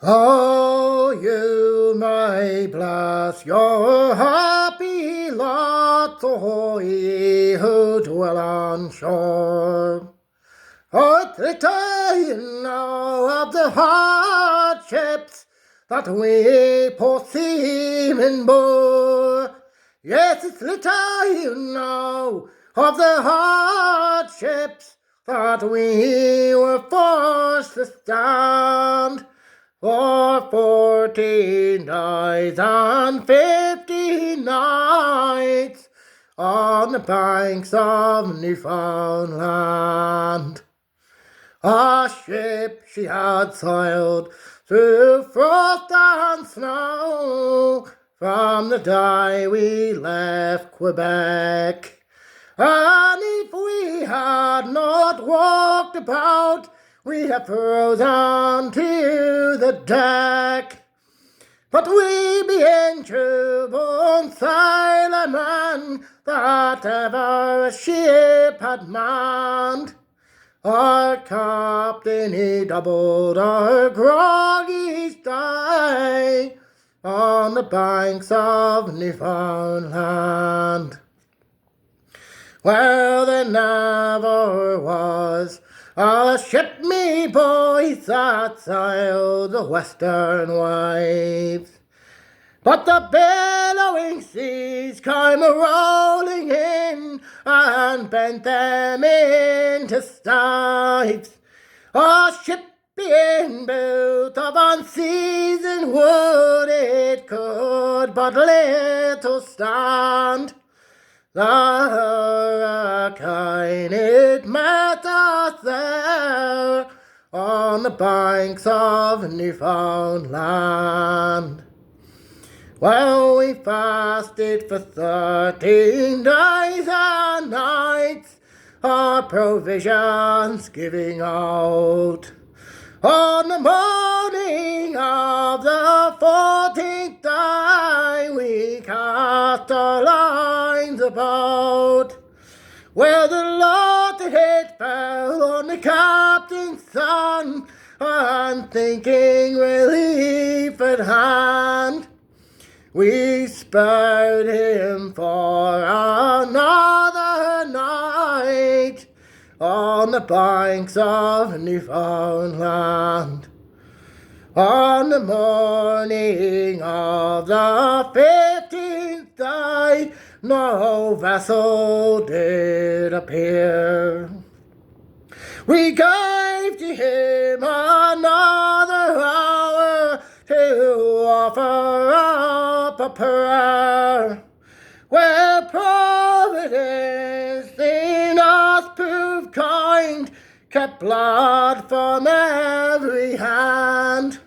Oh, you may bless your happy lot, all ye who dwell on shore. For little you know of the hardships that we poor seamen bore. Yes, it's little you know of the hardships that we were forced to stand. For 14 days and 50 nights on the banks of Newfoundland. Our ship she had sailed through frost and snow from the day we left Quebec. And if we had not walked about, we had frozen to the deck. But we being true-born sailormen that ever a ship had manned, our captain he doubled our groggy stay on the banks of Newfoundland. Well, there never was a ship, me boys, that sailed the western waves, but the billowing seas came rolling in and bent them into staves. A ship being built of unseasoned wood, it could but little stand the hurricane. It met us there on the banks of Newfoundland. Well, we fasted for 13 days and nights, our provisions giving out. On the morning of the 14th day, we cast our lines about. Well, the lot it fell on the captain's son, and thinking relief at hand, we spared him for another night on the banks of Newfoundland. On the morning of the 15th day, no vessel did appear. We gave to him another hour to offer up a prayer, where Providence in us proved kind, kept blood from every hand.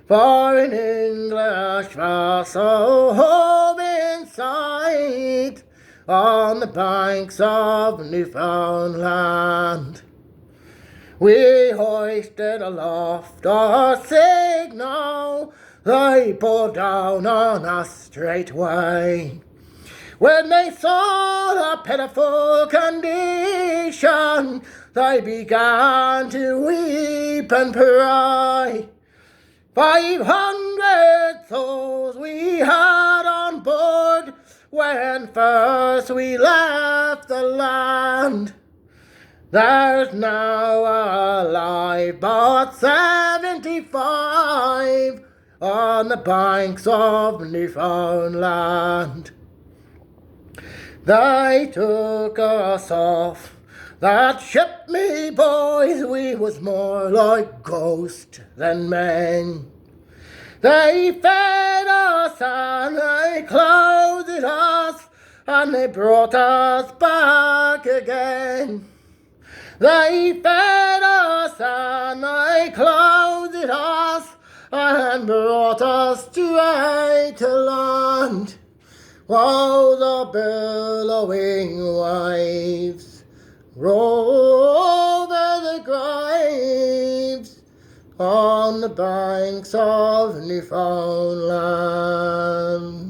For an English vessel hove in sight on the banks of Newfoundland. We hoisted aloft our signal, they bore down on us straightway. When they saw the pitiful condition, they began to weep and pray. 500 souls we had on board when first we left the land. There's now alive but 75 on the banks of Newfoundland. They took us off that ship, me boys, we was more like ghosts than men. They fed us and they clothed us and they brought us back again. They fed us and they clothed us and brought us straight to land. While the billowing waves roll over the graves on the banks of Newfoundland.